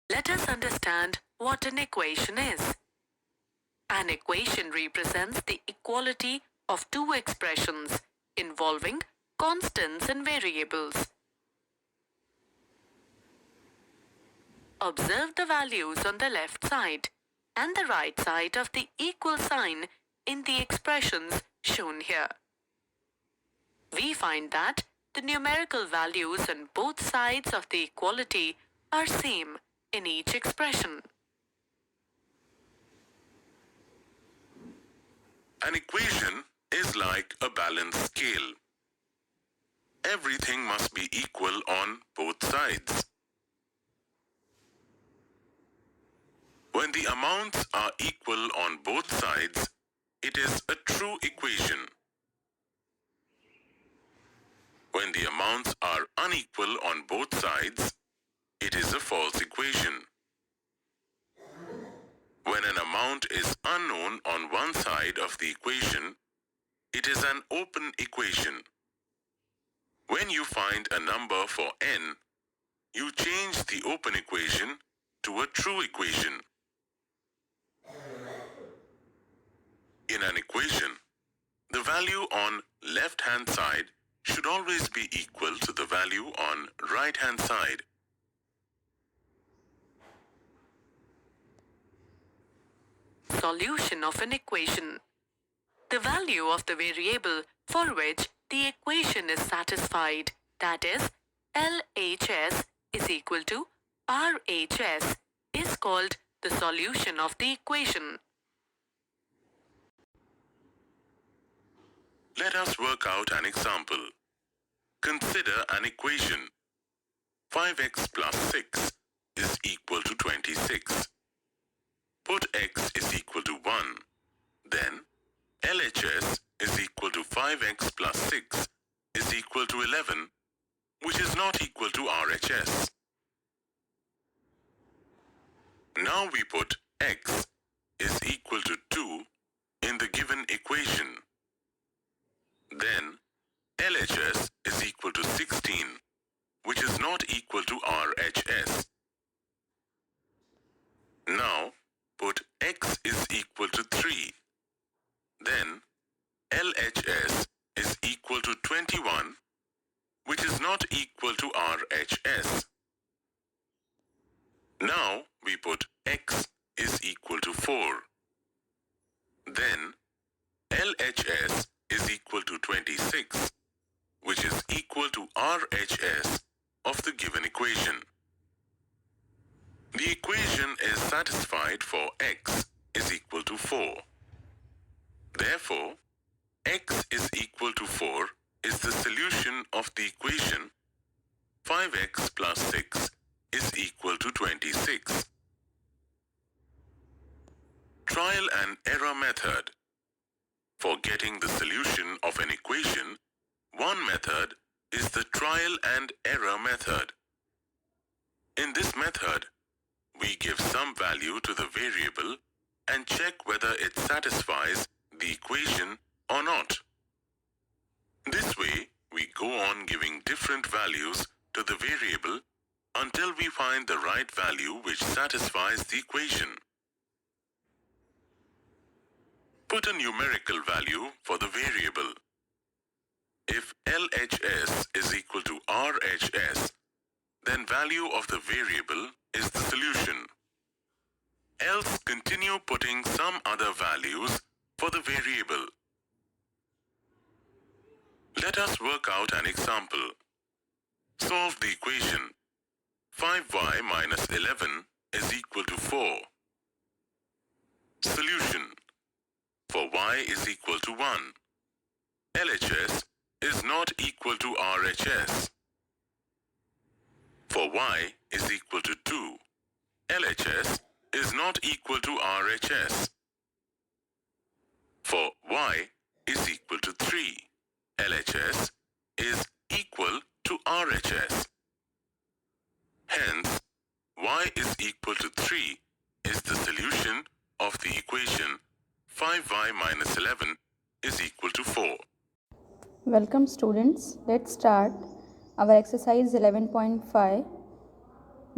Let us understand what an equation is. An equation represents the equality of two expressions involving constants and variables. Observe the values on the left side and the right side of the equal sign in the expressions shown here. We find that the numerical values on both sides of the equality are same in each expression. An equation is like a balanced scale. Everything must be equal on both sides. When the amounts are equal on both sides, it is a true equation. When the amounts are unequal on both sides, it is a false equation. When an amount is unknown on one side of the equation, it is an open equation. When you find a number for n, you change the open equation to a true equation. In an equation, the value on left-hand side should always be equal to the value on right-hand side. Solution of an equation. The value of the variable for which the equation is satisfied, that is, LHS is equal to RHS, is called the solution of the equation. Let us work out an example. Consider an equation. 5x plus 6 is equal to 26. Put x is equal to 1. Then, LHS is equal to 5x plus 6 is equal to 11, which is not equal to RHS. Now we put x is equal to 2 in the given equation. Then, LHS is equal to 16, which is not equal to RHS. Now, put x is equal to 3. Then, LHS is equal to 21, which is not equal to RHS. Now, we put x is equal to 4. Then, LHS is equal to 26, which is equal to RHS of the given equation. The equation is satisfied for x is equal to 4. Therefore, x is equal to 4 is the solution of the equation 5x plus 6 is equal to 26. Trial and error method. For getting the solution of an equation, one method is the trial and error method. In this method, we give some value to the variable and check whether it satisfies the equation or not. This way, we go on giving different values to the variable until we find the right value which satisfies the equation. Put a numerical value for the variable. If LHS is equal to RHS, then value of the variable is the solution. Else continue putting some other values for the variable. Let us work out an example. Solve the equation. 5y minus 11 is equal to 4. Solution. For y is equal to 1. LHS is not equal to RHS. For y is equal to 2. LHS is not equal to RHS. For y is equal to 3. LHS is equal to RHS. Hence, y is equal to 3 is the solution of the equation 5y minus 11 is equal to 4. Welcome students, let's start our exercise 11.5.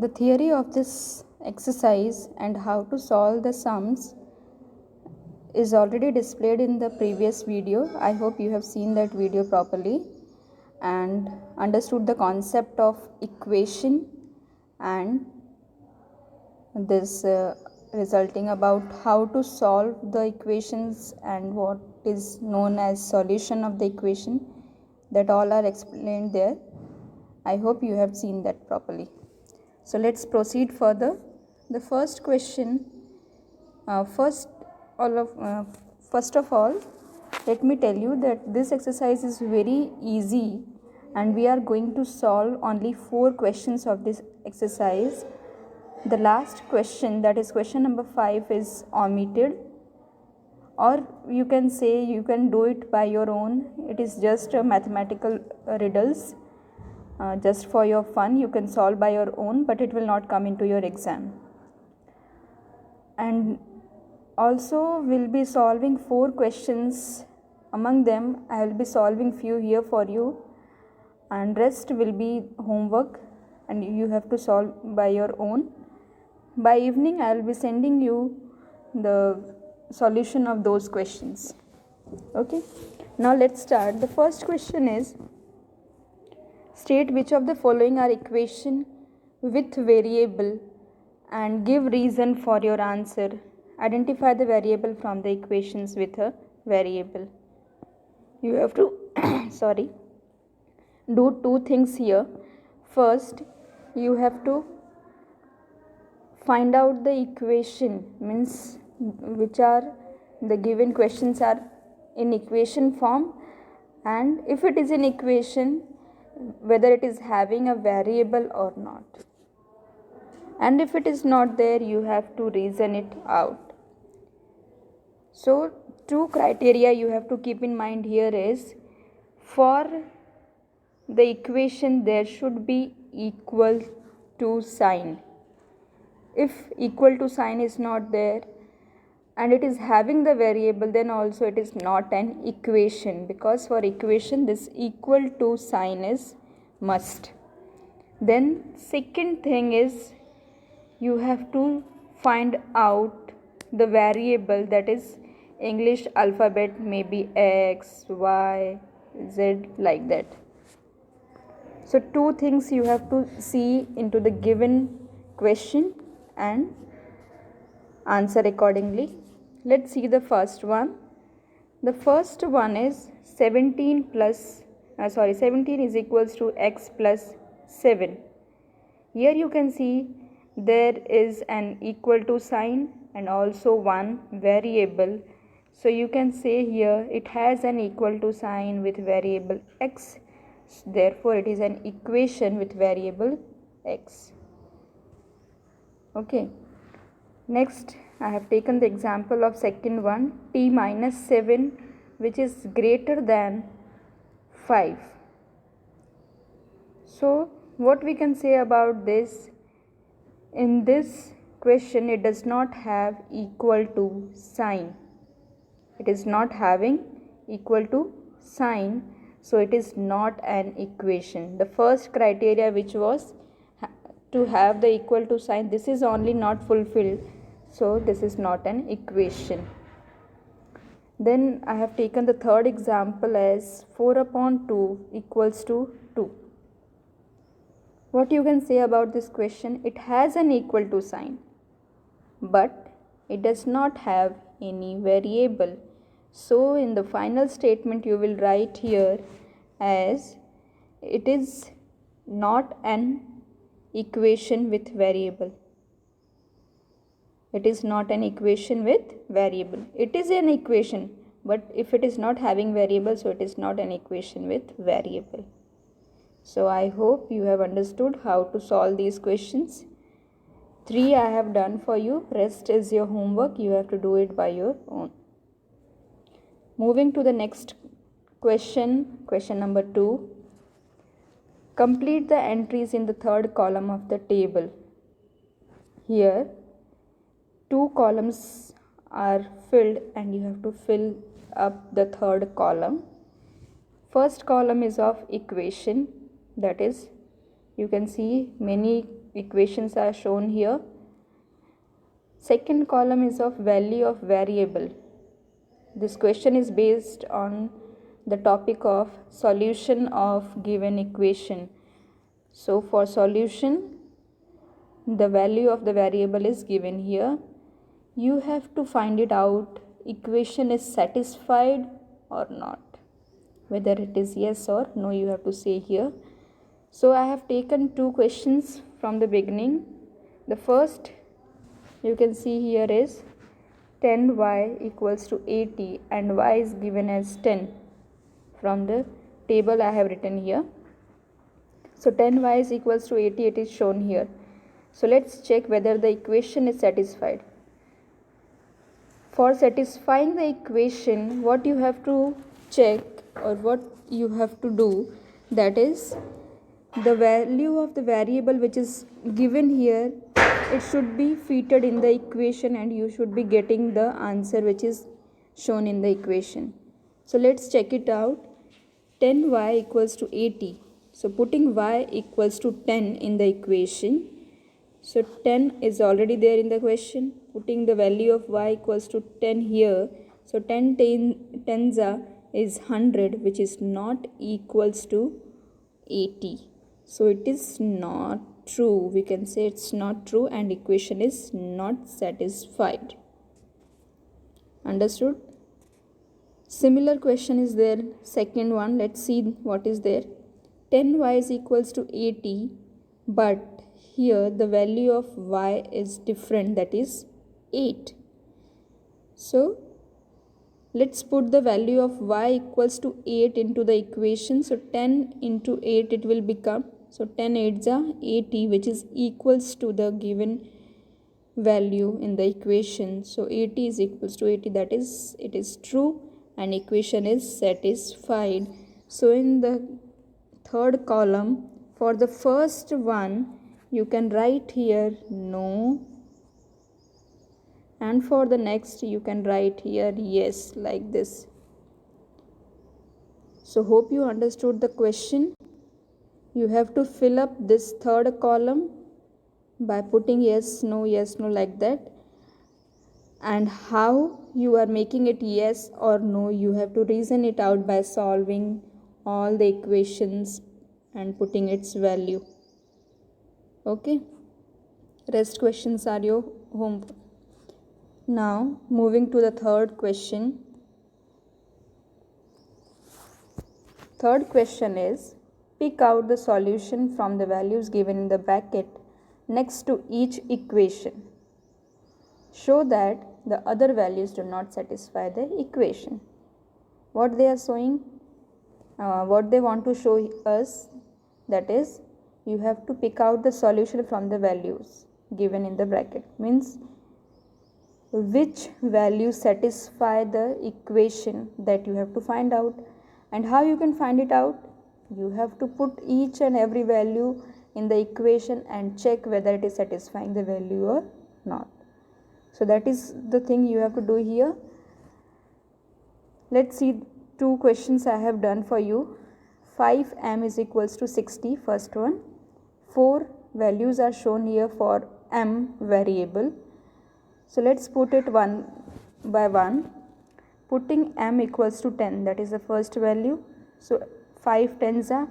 The theory of this exercise and how to solve the sums is already displayed in the previous video. I hope you have seen that video properly and understood the concept of equation and this resulting about how to solve the equations and what is known as solution of the equation. That all are explained there. I hope you have seen that properly. So let's proceed further. The first question, first of all, let me tell you that this exercise is very easy and we are going to solve only 4 questions of this exercise. The last question, that is question number 5, is omitted, or you can say you can do it by your own. It is just a mathematical riddles, just for your fun. You can solve by your own, but it will not come into your exam. And also we'll be solving 4 questions. Among them I will be solving few here for you and rest will be homework and you have to solve by your own. By evening I will be sending you the solution of those questions. Okay, now let's start. The first question is, state which of the following are equation with variable and give reason for your answer. Identify the variable from the equations with a variable. You have to do 2 things here. First, you have to find out the equation, means which are the given questions are in equation form, and if it is in equation, whether it is having a variable or not. And if it is not there, you have to reason it out. So 2 criteria you have to keep in mind here is, for the equation there should be equal to sign. If equal to sign is not there and it is having the variable, then also it is not an equation, because for equation this equal to sign is must. Then second thing is, you have to find out the variable, that is English alphabet, maybe X, Y, Z, like that. So 2 things you have to see into the given question and answer accordingly. Let's see the first one. The first one is 17 is equals to X plus 7. Here you can see there is an equal to sign and also one variable. So you can say here it has an equal to sign with variable X. Therefore it is an equation with variable X. Okay. Next, I have taken the example of second one, t minus 7, which is greater than 5. So what we can say about this? In this question it does not have equal to sign. It is not having equal to sign, so it is not an equation. The first criteria, which was to have the equal to sign, this is only not fulfilled, so this is not an equation. Then I have taken the third example as 4 upon 2 equals to 2. What you can say about this question? It has an equal to sign, but it does not have any variable. So in the final statement you will write here as, it is not an equation with variable. It is not an equation with variable. It is an equation, but if it is not having variable, so it is not an equation with variable. So I hope you have understood how to solve these questions. 3 I have done for you. Rest is your homework. You have to do it by your own. Moving to the next question, question number 2. Complete the entries in the third column of the table. Here 2 columns are filled and you have to fill up the third column. First column is of equation, that is, you can see many equations are shown here, Second column is of value of variable. This question is based on the topic of solution of given equation. So for solution, the value of the variable is given here. You have to find it out equation is satisfied or not. Whether it is yes or no, you have to say here. So I have taken two questions from the beginning. The first you can see here is 10y equals to 80 and y is given as 10 from the table I have written here. So 10y is equals to 80, it is shown here. So let's check whether the equation is satisfied. For satisfying the equation, what you have to check or what you have to do, that is the value of the variable which is given here, it should be fitted in the equation and you should be getting the answer which is shown in the equation. So let's check it out. 10y equals to 80. So putting y equals to 10 in the equation. So 10 is already there in the question. Putting the value of y equals to 10 here. So 10 tenza is 100, which is not equals to 80. So it is not true. We can say it's not true and equation is not satisfied. Understood? Similar question is there. Second one, let's see what is there. 10y is equals to 80, but here the value of y is different, that is 8. So let's put the value of y equals to 8 into the equation. So 10 into 8 it will become, so 10 8s are 80, which is equals to the given value in the equation. So 80 is equals to 80, that is it is true and equation is satisfied. So in the third column, for the first one you can write here no, and for the next you can write here yes, like this. So hope you understood the question. You have to fill up this third column by putting yes no like that, and how you are making it yes or no, you have to reason it out by solving all the equations and putting its value. Okay, rest questions are your homework. Now moving to the third question. Third question is, pick out the solution from the values given in the bracket next to each equation. Show that the other values do not satisfy the equation. What they are showing, what they want to show us, that is you have to pick out the solution from the values given in the bracket, means which values satisfy the equation that you have to find out. And how you can find it out? You have to put each and every value in the equation and check whether it is satisfying the value or not. So that is the thing you have to do here. Let's see two questions I have done for you. 5m is equals to 60, first one. 4 values are shown here for m variable. So let's put it one by one. Putting m equals to 10, that is the first value. So 5 tens are,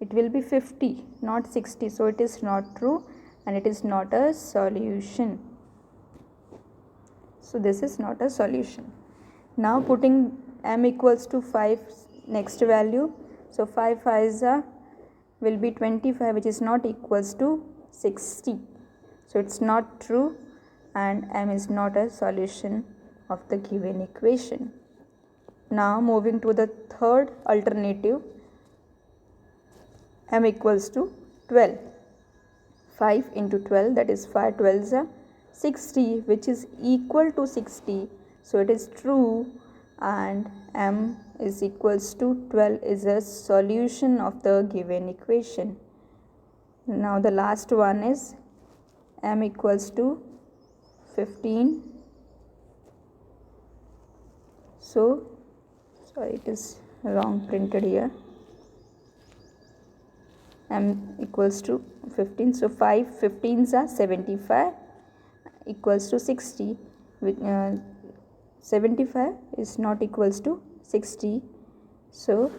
it will be 50, not 60. So it is not true and it is not a solution. So this is not a solution. Now putting m equals to 5 next value. So 5 5s are will be 25, which is not equals to 60. So it's not true and m is not a solution of the given equation. Now moving to the third alternative, m equals to 12. 5 into 12, that is 5 12s are 60, which is equal to 60. So it is true and m is equals to 12 is a solution of the given equation. Now the last one is m equals to 15. So sorry, it is wrong printed here. M equals to 15. So 5 15s are 75 equals to 60. 75 is not equals to 60, so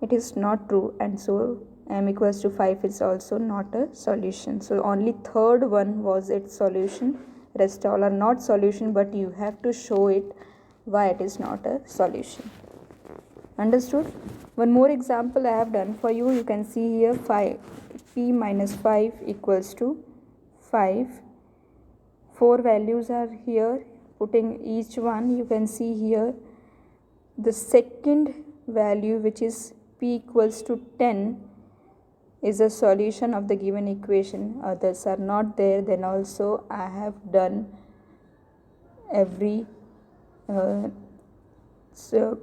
it is not true, and so m equals to 5 is also not a solution. So only third one was its solution, rest all are not solution, but you have to show it why it is not a solution. Understood? One more example I have done for you. You can see here 5 p minus 5 equals to 5. 4 values are here. Putting each one, you can see here the second value, which is p equals to 10, is a solution of the given equation. Others are not there, then also I have done every so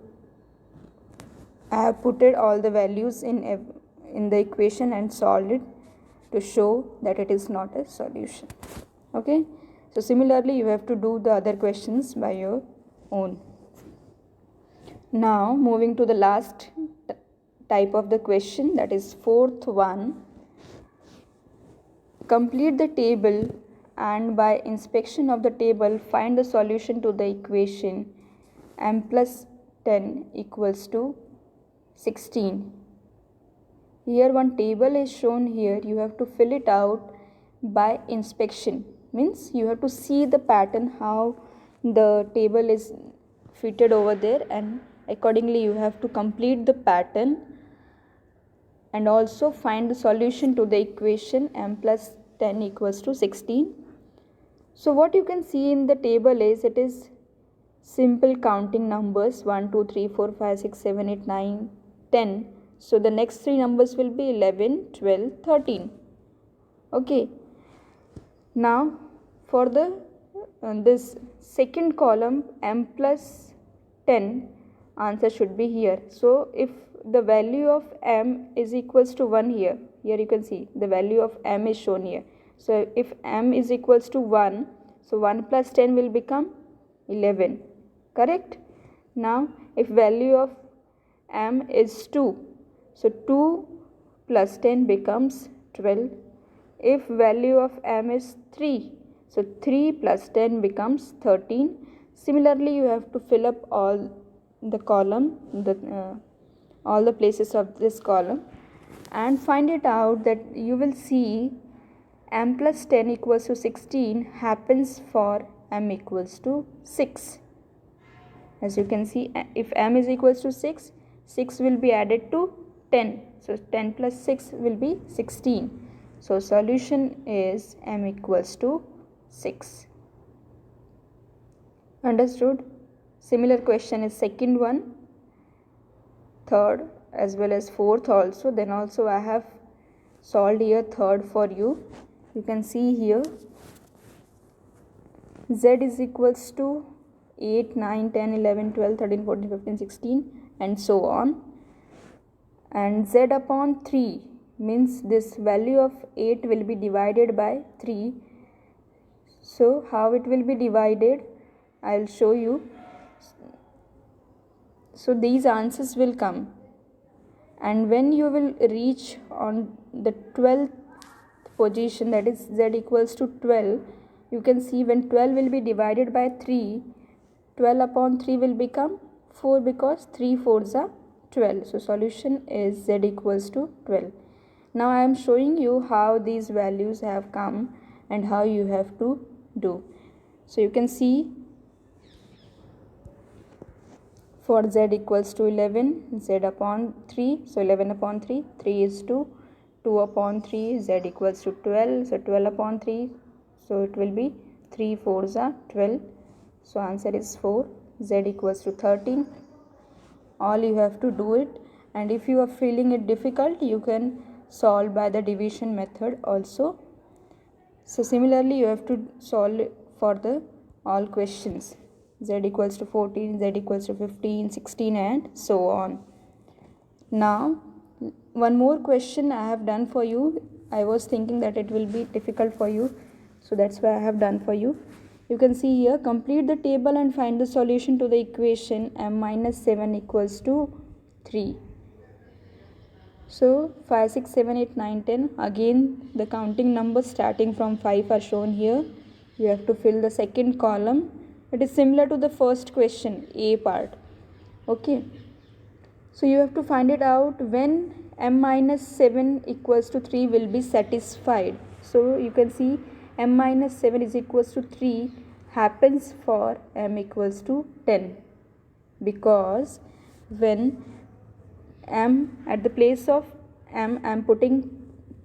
I have put all the values in the equation and solved it to show that it is not a solution. Okay, so similarly you have to do the other questions by your own. Now moving to the last type of the question, that is fourth one. Complete the table and by inspection of the table find the solution to the equation m plus 10 equals to 16. Here one table is shown here. You have to fill it out by inspection, means you have to see the pattern how the table is fitted over there, and accordingly you have to complete the pattern and also find the solution to the equation m plus 10 equals to 16. So what you can see in the table is it is simple counting numbers 1 2 3 4 5 6 7 8 9 10. So the next three numbers will be 11 12 13. Okay, now for the this second column m plus 10, answer should be here. So if the value of m is equals to 1 here you can see the value of m is shown here. So if m is equals to 1, so 1 plus 10 will become 11, correct? Now if value of m is 2, so 2 plus 10 becomes 12. If value of m is 3, so 3 plus 10 becomes 13. Similarly you have to fill up all the column, all the places of this column, and find it out that you will see m plus 10 equals to 16 happens for m equals to 6. As you can see, if m is equals to 6, 6 will be added to 10. So 10 plus 6 will be 16. So solution is m equals to 6. Understood? Similar question is second one, third as well as fourth also. Then also I have solved here third for you. You can see here z is equals to 8, 9, 10, 11, 12, 13, 14, 15, 16 and so on. And z upon 3 means this value of 8 will be divided by 3. So how it will be divided, I will show you. So these answers will come, and when you will reach on the 12th position, that is z equals to 12, you can see when 12 will be divided by 3, 12 upon 3 will become 4 because 3 4s are 12. So solution is z equals to 12. Now I am showing you how these values have come and how you have to do. So you can see for z equals to 11, z upon 3, so 11 upon 3, 3 is 2, 2 upon 3, z equals to 12, so 12 upon 3, so it will be 3 4s are 12, so answer is 4, z equals to 13. All you have to do it, and if you are feeling it difficult, you can solve by the division method also. So similarly you have to solve for the all questions. Z equals to 14, z equals to 15, 16 and so on. Now one more question I have done for you. I was thinking that it will be difficult for you, so that's why I have done for you. You can see here, complete the table and find the solution to the equation m minus 7 equals to 3. So 5, 6, 7, 8, 9, 10. Again the counting numbers starting from 5 are shown here. You have to fill the second column. It is similar to the first question, A part. Okay. So you have to find it out when m minus 7 equals to 3 will be satisfied. So you can see m minus 7 is equals to 3 happens for m equals to 10, because when m at the place of m I am putting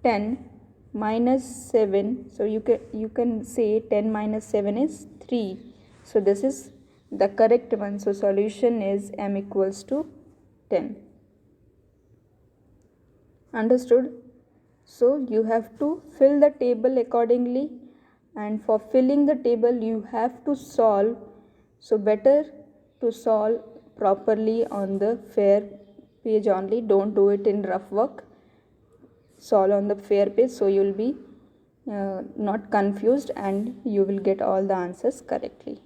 10 minus 7, so you can say 10 minus 7 is 3. So this is the correct one. So solution is m equals to 10. Understood? So you have to fill the table accordingly, and for filling the table you have to solve. So better to solve properly on the fair page only. Don't do it in rough work. Solve on the fair page, so you will be not confused and you will get all the answers correctly.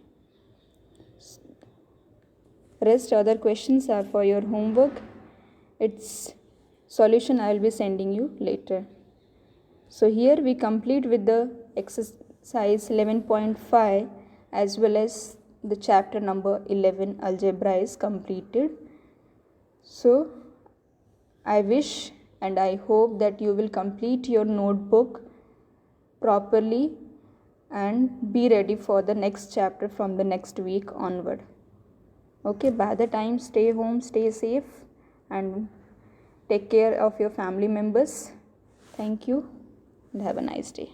Rest other questions are for your homework. Its solution I will be sending you later. So here we complete with the exercise 11.5 as well as the chapter number 11 algebra is completed. So I wish and I hope that you will complete your notebook properly and be ready for the next chapter from the next week onward. Okay, by the time, stay home, stay safe, and take care of your family members. Thank you and have a nice day.